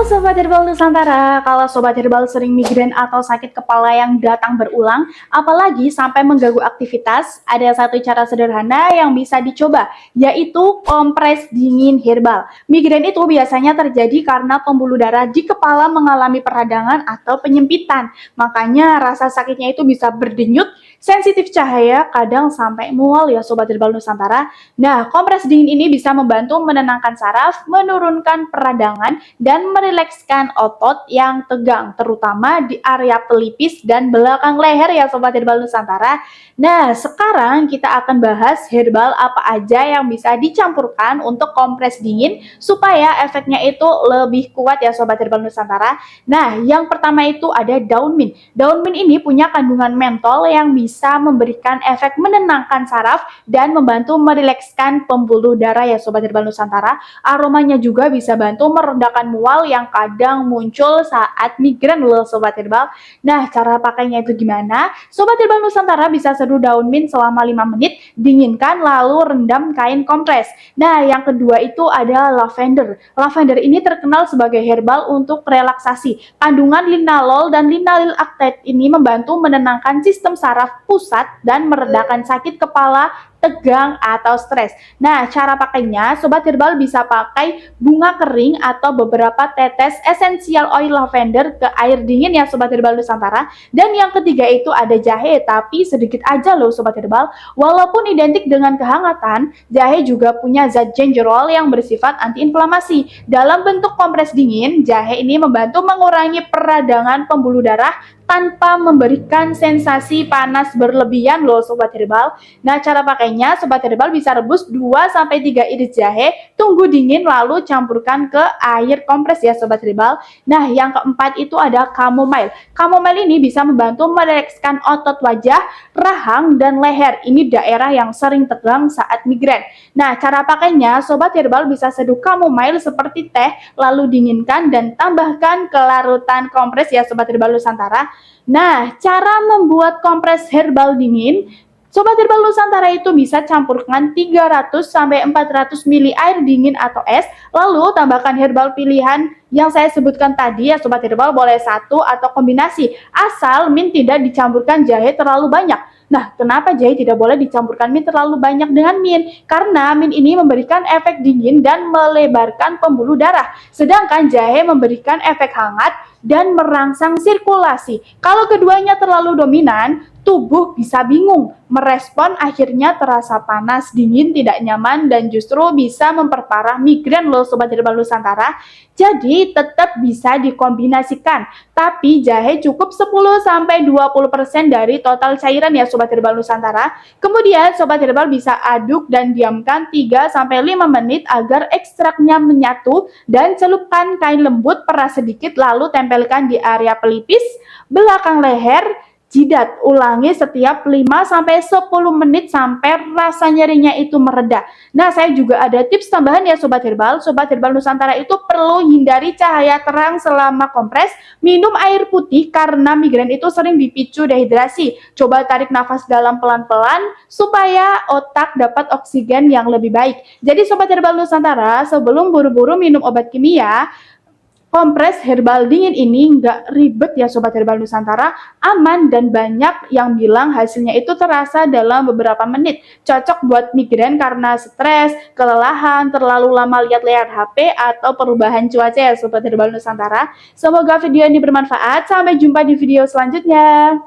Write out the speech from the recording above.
Sobat Herbal Nusantara, kalau Sobat Herbal sering migrain atau sakit kepala yang datang berulang, apalagi sampai mengganggu aktivitas, ada satu cara sederhana yang bisa dicoba, yaitu kompres dingin herbal. Migrain itu biasanya terjadi karena pembuluh darah di kepala mengalami peradangan atau penyempitan. Makanya rasa sakitnya itu bisa berdenyut, sensitif cahaya, kadang sampai mual ya Sobat Herbal Nusantara. Nah, kompres dingin ini bisa membantu menenangkan saraf, menurunkan peradangan, dan merilekskan otot yang tegang, terutama di area pelipis dan belakang leher ya Sobat Herbal Nusantara. Nah, sekarang kita akan bahas herbal apa aja yang bisa dicampurkan untuk kompres dingin supaya efeknya itu lebih kuat ya Sobat Herbal Nusantara. Nah, yang pertama itu ada daun mint. Daun mint ini punya kandungan mentol yang bisa memberikan efek menenangkan saraf dan membantu merilekskan pembuluh darah ya Sobat Herbal Nusantara. Aromanya juga bisa bantu meredakan mual yang kadang muncul saat migrain loh Sobat Herbal. Nah, cara pakainya itu gimana? Sobat Herbal Nusantara bisa seduh daun mint selama 5 menit, dinginkan lalu rendam kain kompres. Nah, yang kedua itu ada lavender. Lavender ini terkenal sebagai herbal untuk relaksasi. Kandungan linalol dan linalil aktet ini membantu menenangkan sistem saraf pusat dan meredakan sakit kepala, tegang, atau stres. Nah, cara pakainya, Sobat Herbal bisa pakai bunga kering atau beberapa tetes essential oil lavender ke air dingin ya Sobat Herbal Nusantara. Dan yang ketiga itu ada jahe, tapi sedikit aja loh Sobat Herbal. Walaupun identik dengan kehangatan, jahe juga punya zat gingerol yang bersifat antiinflamasi. Dalam bentuk kompres dingin, jahe ini membantu mengurangi peradangan pembuluh darah tanpa memberikan sensasi panas berlebihan loh Sobat Herbal. Nah, cara pakainya Sobat Herbal bisa rebus 2-3 iris jahe, tunggu dingin lalu campurkan ke air kompres ya Sobat Herbal. Nah, yang keempat itu ada chamomile. Chamomile ini bisa membantu merilekskan otot wajah, rahang, dan leher. Ini daerah yang sering tegang saat migrain. Nah, cara pakainya Sobat Herbal bisa seduh chamomile seperti teh, lalu dinginkan dan tambahkan ke larutan kompres ya Sobat Herbal Nusantara. Nah, cara membuat kompres herbal dingin, Sobat Herbal Nusantara itu bisa campurkan 300-400 ml air dingin atau es, lalu tambahkan herbal pilihan yang saya sebutkan tadi ya Sobat Herbal, boleh satu atau kombinasi, asal mint tidak dicampurkan jahe terlalu banyak. Nah, kenapa jahe tidak boleh dicampurkan mint terlalu banyak dengan mint? Karena mint ini memberikan efek dingin dan melebarkan pembuluh darah, sedangkan jahe memberikan efek hangat dan merangsang sirkulasi. Kalau keduanya terlalu dominan, tubuh bisa bingung, merespon akhirnya terasa panas, dingin, tidak nyaman, dan justru bisa memperparah migrain loh Sobat Herbal Nusantara. Jadi tetap bisa dikombinasikan, tapi jahe cukup 10-20% dari total cairan ya Sobat Herbal Nusantara. Kemudian Sobat Herbal bisa aduk dan diamkan 3-5 menit agar ekstraknya menyatu, dan celupkan kain lembut, peras sedikit lalu tempelkan di area pelipis, belakang leher, jidat. Ulangi setiap 5-10 menit sampai rasa nyerinya itu mereda. Nah, saya juga ada tips tambahan ya Sobat Herbal. Sobat Herbal Nusantara itu perlu hindari cahaya terang selama kompres, minum air putih karena migrain itu sering dipicu dehidrasi. Coba tarik nafas dalam pelan-pelan supaya otak dapat oksigen yang lebih baik. Jadi Sobat Herbal Nusantara, sebelum buru-buru minum obat kimia, kompres herbal dingin ini nggak ribet ya Sobat Herbal Nusantara, aman, dan banyak yang bilang hasilnya itu terasa dalam beberapa menit. Cocok buat migrain karena stres, kelelahan, terlalu lama lihat layar HP, atau perubahan cuaca ya Sobat Herbal Nusantara. Semoga video ini bermanfaat. Sampai jumpa di video selanjutnya.